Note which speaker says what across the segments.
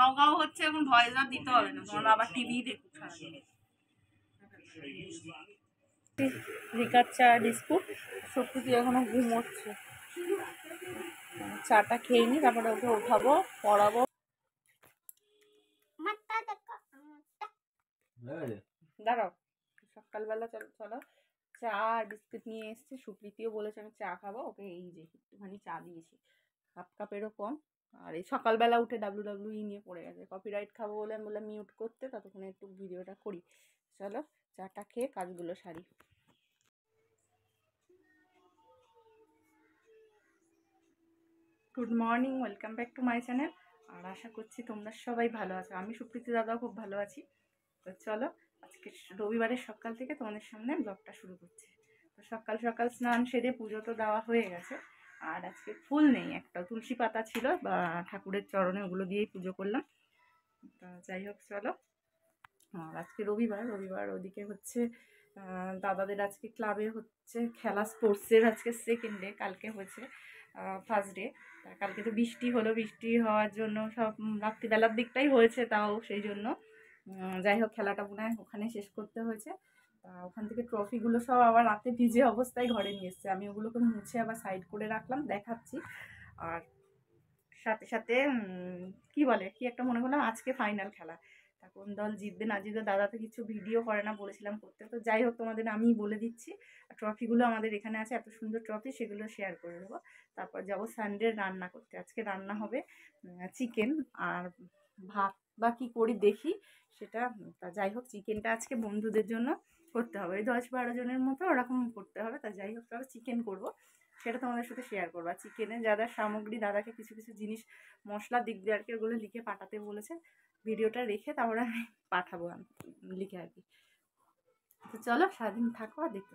Speaker 1: গাও গাও হচ্ছে, এখন ভয়েস আর দিতে হবে না, তোমার আবার টিভি দেখুক সারাদিন। রিকার চা বিস্কুট, সত্যি এখনো ঘুমোচ্ছে। চাটা খেয়ে নি, তারপরে ওকে উঠাবো, পড়াবো। দাঁড়াও, সকালবেলা চলো চা আর বিস্কুট নিয়ে এসছি। সুপ্রীতিও বলেছে আমি চা খাবো, ওকে এই যে একটুখানি চা দিয়েছি, হাফ কাপেরও কম। আর এই সকালবেলা উঠে WWE নিয়ে পড়ে গেছে, কপিরাইট খাবো বলে আমি বললাম মিউট করতে, ততক্ষণে একটু ভিডিওটা করি। চলো চাটা খেয়ে কাজগুলো সারি। Good morning, welcome back to my channel. আর আশা করছি তোমরা সবাই ভালো আছো, আমি সুপ্রীতি দাদাও খুব ভালো আছি। তো চলো আজকে রবিবারের সকাল থেকে তোমাদের সামনে ব্লগটা শুরু করছি। তো সকাল সকাল স্নান সেরে পুজো তো দেওয়া হয়ে গেছে, আর আজকে ফুল নেই, একটা তুলসী পাতা ছিল বা ঠাকুরের চরণে, ওগুলো দিয়েই পুজো করলাম। তা যাই হোক চলো। আর আজকে রবিবার ওদিকে হচ্ছে দাদাদের আজকে ক্লাবে হচ্ছে খেলা, স্পোর্টসের আজকে সেকেন্ড ডে, কালকে হয়েছে ফার্স্ট ডে। কালকে তো বৃষ্টি হলো, বৃষ্টি হওয়ার জন্য সব রাত্রিবেলার দিকটাই হয়েছে, তাও সেই জন্য যাই হোক খেলাটা মনে হয় ওখানে শেষ করতে হয়েছে। ওখান থেকে ট্রফিগুলো সব আবার রাতে ভিজে অবস্থায় ঘরে নিয়ে এসছে, আমি ওগুলোকে মুছে আবার সাইড করে রাখলাম, দেখাচ্ছি। আর সাথে সাথে কি একটা মনে করলাম আজকে ফাইনাল খেলা, তা কোন দল জিতবে না জিতবে দাদা তো কিছু ভিডিও করে না, বলেছিলাম করতে। তো যাই হোক তোমাদের আমি বলে দিচ্ছি, ট্রফিগুলো আমাদের এখানে আছে, এত সুন্দর ট্রফি, সেগুলো শেয়ার করে দেবো। তারপর যাবো সানডে রান্না করতে, আজকে রান্না হবে চিকেন আর ভাত, বা কী করি দেখি সেটা। তা যাই হোক চিকেনটা আজকে বন্ধুদের জন্য করতে হবে, ওই 10-12 জনের মতো ওরকম করতে হবে। তা যাই হোক তবে চিকেন করবো, সেটা তোমাদের সাথে শেয়ার করবো। আর চিকেনের যা যা সামগ্রী, দাদাকে কিছু কিছু জিনিস মশলা দিক দিয়ে আর কি, ওগুলো লিখে পাঠাতে বলেছে, ভিডিওটা রেখে তারপরে আমি পাঠাবো লিখে আর কি। তো চলো সারাদিন থাকো আর দেখতে।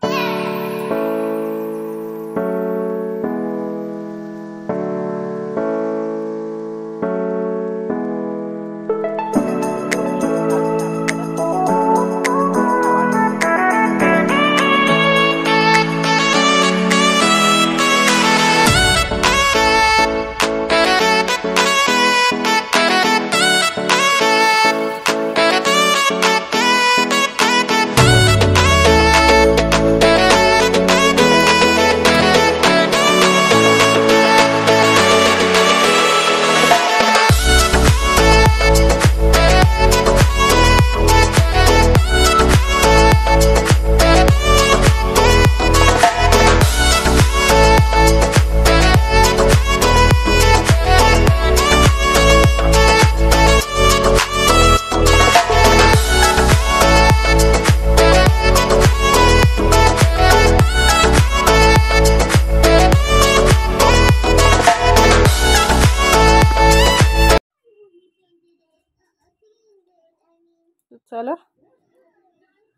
Speaker 1: চলো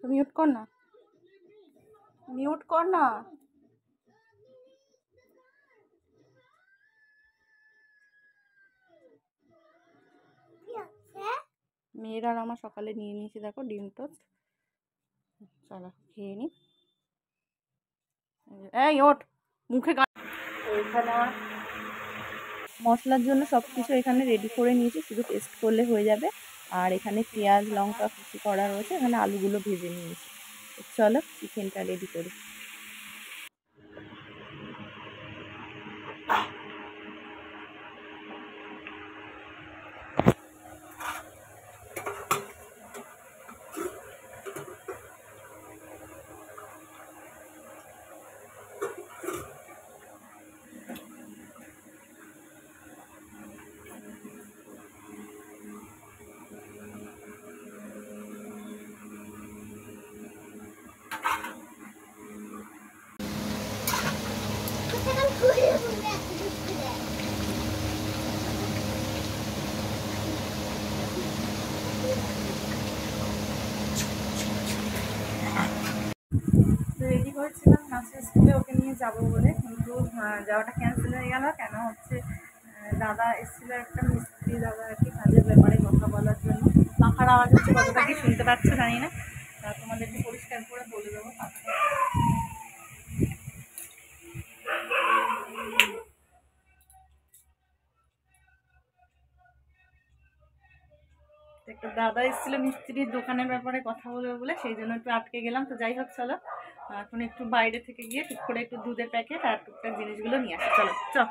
Speaker 1: মিউট কর না, মিউট কর না। মেয়েরা আর আমার সকালে নিয়ে নিয়েছি দেখো ডিম টোস্ট, চলো খেয়ে নি। এই ওঠ, মুখে এখানে মশলার জন্য সব কিছু এখানে রেডি করে নিয়েছি, শুধু টেস্ট করলে হয়ে যাবে। আর এখানে পেঁয়াজ লঙ্কা কুচি করা রয়েছে, এখানে আলুগুলো ভেজে নিয়েছি। চলো চিকেনটা রেডি করি। রেডি করেছিলাম নাচের স্কুলে ওকে নিয়ে যাবো বলে, কিন্তু যাওয়াটা ক্যান্সেল হয়ে গেল। কেন হচ্ছে দাদা এসেছিলো, একটা মিস্ত্রি দাদা আর কি, কাজের ব্যাপারে কথা বলার জন্য। পাখার আওয়াজ হচ্ছে, কতটা কি শুনতে পাচ্ছ জানি না, তা তোমাদেরকে পরিষ্কার করে বলে দেবো। দাদা এসেছিলো মিস্ত্রির দোকানের ব্যাপারে কথা বলবে বলে, সেই জন্য একটু আটকে গেলাম। তো যাই হোক চলো, এখন একটু বাইরে থেকে গিয়ে টুক করে একটু দুধের প্যাকেট আর টুকটাক জিনিসগুলো নিয়ে আসি। চলো চল।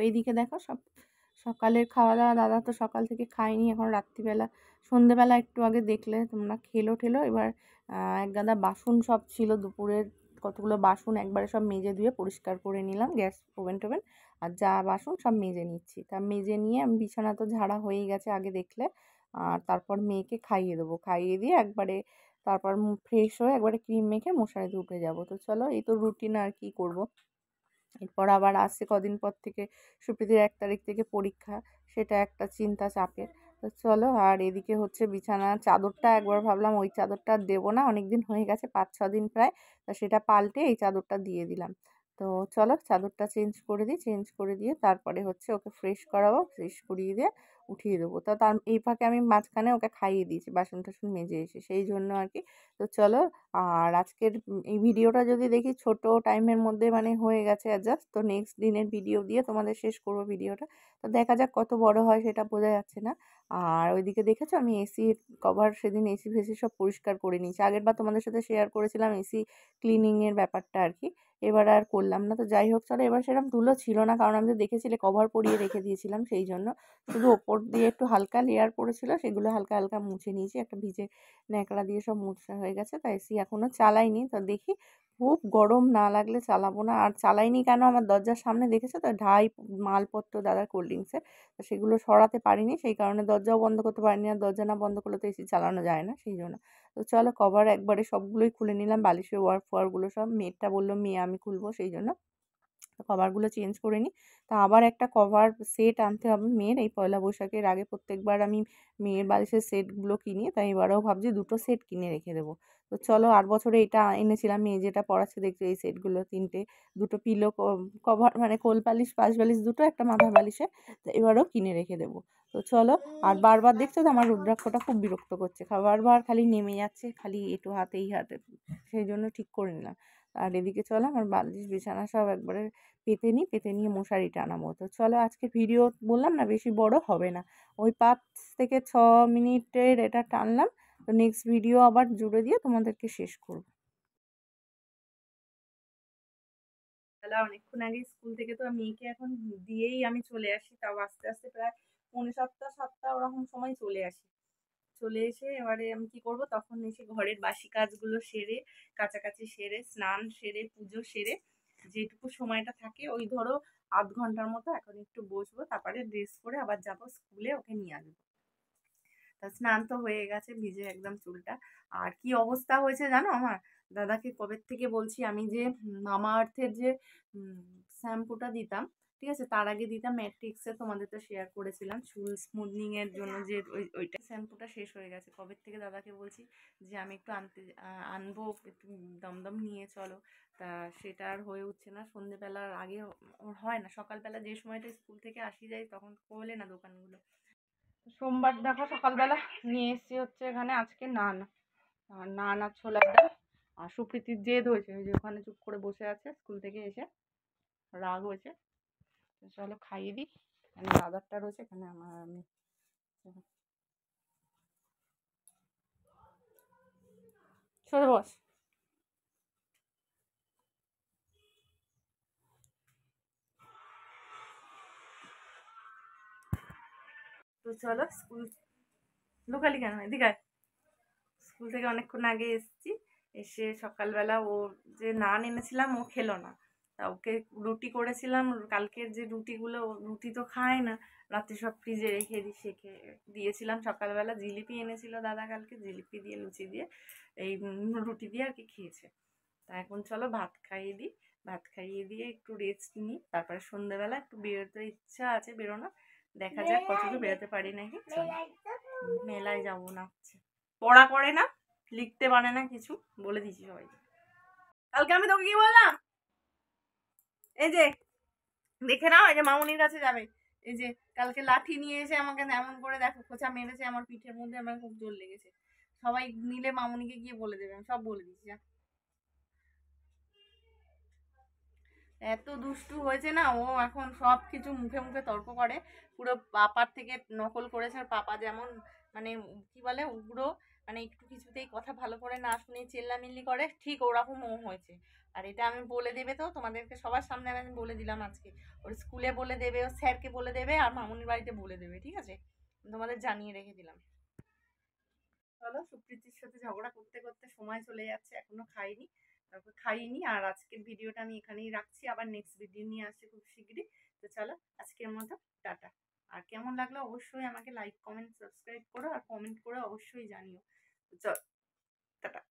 Speaker 1: এইদিকে দেখো সব সকালের খাওয়া দাওয়া দাদা তো সকাল থেকে খায়নি, এখন রাত্রিবেলা সন্ধেবেলা একটু আগে দেখলে তোমরা খেলো ঠেলো। এবার এক গাদা বাসন সব ছিল দুপুরের, কতগুলো বাসন একবারে সব মেজে ধুয়ে পরিষ্কার করে নিলাম, গ্যাস ওভেন টোভেন আর যা বাসন সব মেজে নিচ্ছি। তা মেজে নিয়ে আমি বিছানা তো ঝাড়া হয়েই গেছে আগে দেখলে, আর তারপর মেয়েকে খাইয়ে দেবো, খাইয়ে দিয়ে একবারে তারপর ফ্রেশ হয়ে একবারে ক্রিম মেখে মশারিতে উঠে যাবো। তো চলো, এই তো রুটিন, আর কি করব। এরপর আবার আসছে কদিন পর থেকে সুপ্রীতির 1 তারিখ থেকে পরীক্ষা, সেটা একটা চিন্তা চাপের। তো চলো, আর এদিকে হচ্ছে বিছানার চাদরটা একবার ভাবলাম ওই চাদরটা দেবো না, অনেক দিন হয়ে গেছে 5-6 দিন প্রায়, তা সেটা পাল্টে এই চাদরটা দিয়ে দিলাম। তো চলো চাদরটা চেঞ্জ করে দিই, চেঞ্জ করে দিয়ে তারপরে হচ্ছে ওকে ফ্রেশ করাবো, ফ্রেশ করিয়ে দিয়ে উঠিয়ে দেবো। তো তার এই ফাঁকে আমি মাঝখানে ওকে খাইয়ে দিয়েছি বাসন টাসন মেজে এসে, সেই জন্য আর কি। তো চলো, আর আজকের এই ভিডিওটা যদি দেখি ছোট টাইমের মধ্যে মানে হয়ে গেছে অ্যাডজাস্ট, তো নেক্সট দিনের ভিডিও দিয়ে তোমাদের শেষ করব ভিডিওটা। তো দেখা যাক কত বড় হয়, সেটা বোঝা যাচ্ছে না। আর ওইদিকে দেখেছো আমি এসি কভার সেদিন এসি ফেসি সব পরিষ্কার করে নিয়েছি, আগেরবার তোমাদের সাথে শেয়ার করেছিলাম এসি ক্লিনিংয়ের ব্যাপারটা আর কি, এবার আর করলাম না। তো যাই হোক চলো, এবার সেরকম ধুলো ছিল না, কারণ আমি তো দেখেছিলে কভার পরিয়ে রেখে দিয়েছিলাম, সেই জন্য শুধু ওপর দিয়ে একটু হালকা লেয়ার পড়েছিল, সেগুলো হালকা হালকা মুছে নিয়েছি, একটা ভিজে ন্যাকড়া দিয়ে সব মুছা হয়ে গেছে। তাই এসি এখনও চালাইনি, তো দেখি খুব গরম না লাগলে চালাবো না। আর চালাইনি কেন, আমার দরজার সামনে দেখেছো তো ঢাই মালপত্র দাদার কোল্ড ড্রিঙ্কসের, তো সেগুলো সরাতে পারিনি, সেই কারণে দরজাও বন্ধ করতে পারিনি, আর দরজা না বন্ধ করলে তো এসি চালানো যায় না, সেই জন্য। তো চলো কভার একবারে সবগুলোই খুলে নিলাম, বালিশের ওয়ারগুলো সব, মেয়েরটা বললো মেয়ে আমি খুলবো, সেই জন্য কভারগুলো চেঞ্জ করে নিই। তা আবার একটা কভার সেট আনতে হবে মেয়ের, এই পয়লা বৈশাখের আগে প্রত্যেকবার আমি মেয়ের বালিশের সেটগুলো কিনি, তাই এবারেও ভাবছি 2টো সেট কিনে রেখে দেবো। তো চলো, 8 বছরে এটা এনেছিলাম, মেয়ে যেটা পড়াচ্ছে দেখছো এই সেটগুলো 3টে, 2টো পিলো কভার মানে কোল বালিশ পাশ বালিশ 2টো, একটা মাথার বালিশে, তো এবারেও কিনে রেখে দেবো। তো চলো, আর বারবার দেখছো তো আমার রুদ্রাক্ষটা খুব বিরক্ত করছে, বারবার খালি নেমে যাচ্ছে, খালি এটু হাতে এই হাতে, সেই জন্য ঠিক করে নিলাম। আর এদিকে চলো আমার বালিশ বিছানা সব একবারে পেতে নিয়ে মশারি টানাবো। তো চলো আজকে ভিডিও বললাম না বেশি বড় হবে না, ওই 5 থেকে 6 মিনিটের এটা টানলাম। তো নেক্সট ভিডিও আবার জুড়ে দিয়ে তোমাদেরকে শেষ করবো। বেলা অনেকক্ষণ আগে স্কুল থেকে তো মেয়েকে এখন দিয়েই আমি চলে আসি, তাও আস্তে আস্তে প্রায় 6:45 7টা ওরকম সময় চলে আসি। চলে এসে এবারে আমি কি করব, তখন এসে ঘরের বাসি কাজগুলো সেরে, কাচাকাচি সেরে, স্নান সেরে, পুজো সেরে, যেটুকু সময়টা থাকে ওই ধরো আধ ঘন্টার মতো এখন একটু বসবো, তারপরে ড্রেস করে আবার যাব স্কুলে, ওকে নিয়ে আসবো। তা স্নান তো হয়ে গেছে, ভিজে একদম চুলটা। আর কি অবস্থা হয়েছে জানো আমার, দাদাকে কবে থেকে বলছি আমি যে মামা আর্থের যে শ্যাম্পুটা দিতাম, ঠিক আছে, তার আগে দিতাম ম্যাট্রিক্সে, তোমাদের তো শেয়ার করেছিলাম চুল স্মুথনিং এর জন্য, যে ওইটা শ্যাম্পুটা শেষ হয়ে গেছে। কবে থেকে দাদাকে বলছি যে আমি একটু আনবো, একটু দমদম নিয়ে চলো। তা সেটা আর হয়ে উঠছে না, সন্ধেবেলার আগে ওর হয় না, সকালবেলা যে সময়টা স্কুল থেকে আসি যায় তখন খোলে না দোকানগুলো। সোমবার দেখো সকালবেলা নিয়ে এসেছি হচ্ছে এখানে আজকে নান, নান আর ছোলার ডাল। আর সুপ্রীতির জেদ হয়েছে, ওই যে ওখানে চুপ করে বসে আছে স্কুল থেকে এসে, রাগ হয়েছে। তো চলো খাইয়ে দিই। এখানে দাদারটা রয়েছে, এখানে আমার আমি সরে বস। তো চলো স্কুল, লোকালি কেন এদিকে আয়। স্কুল থেকে অনেকক্ষণ আগে এসেছি, এসে সকালবেলা ও যে নান এনেছিলাম ও খেলো না। তা ওকে রুটি করেছিলাম, কালকের যে রুটিগুলো, রুটি তো খায় না, রাতে সব ফ্রিজে রেখে দিই, সেকে দিয়েছিলাম। সকালবেলা জিলিপি এনেছিল দাদা কালকে, জিলিপি দিয়ে লুচি দিয়ে এই রুটি দিয়ে আর কি খেয়েছে। তা এখন চলো ভাত খাইয়ে দিই, ভাত খাইয়ে দিয়ে একটু রেস্ট নিই, তারপরে সন্ধ্যেবেলা একটু বেরোতে ইচ্ছা আছে, বেরোনো, দেখা যাক কতদূর বেরোতে পারি নাকি। মেলায় যাবো না, পড়া করে না, লিখতে পারে না কিছু, বলে দিচ্ছি সবাইকে। কালকে আমি তোকে কি বললাম, এই যে দেখে নাও, এই যে মামুনির কাছে যাবে, এই যে কালকে লাঠি নিয়ে এসে আমাকে এমন করে দেখো খোঁচা মেরেছে আমার পিঠের মধ্যে, আমার খুব জোর লেগেছে। সবাই মিলে মামুনিকে গিয়ে বলে দেবে, আমি সব বলে দিচ্ছি। এত দুষ্টু হয়েছে না ও, এখন সব কিছু মুখে মুখে তর্ক করে, পুরো পাপার থেকে নকল করেছে। আর পাপা যেমন মানে কি বলে উগ্র, মানে একটু কিছুতেই কথা ভালো করে না শুনে চেল্লামিল্লি করে, ঠিক ওরকম ও হয়েছে। আর এটা আমি বলে দেবে, তো তোমাদেরকে সবার সামনে আমি বলে দিলাম আজকে, ওর স্কুলে বলে দেবে, ওর স্যারকে বলে দেবে, আর মামুনির বাড়িতে বলে দেবে, ঠিক আছে, তোমাদের জানিয়ে রেখে দিলাম। চলো সুপ্রীতির সাথে ঝগড়া করতে করতে সময় চলে যাচ্ছে, এখনো খাইনি, তারপর খাইনি। আর আজকের ভিডিওটা আমি এখানেই রাখছি, আবার নেক্সট ভিডিও নিয়ে আসছি খুব শীঘ্রই। তো চলো আজকের মতো টাটা। আর কেমন লাগলো অবশ্যই আমাকে লাইক কমেন্ট সাবস্ক্রাইব করো, আর কমেন্ট করে অবশ্যই জানিও। চলো টাটা।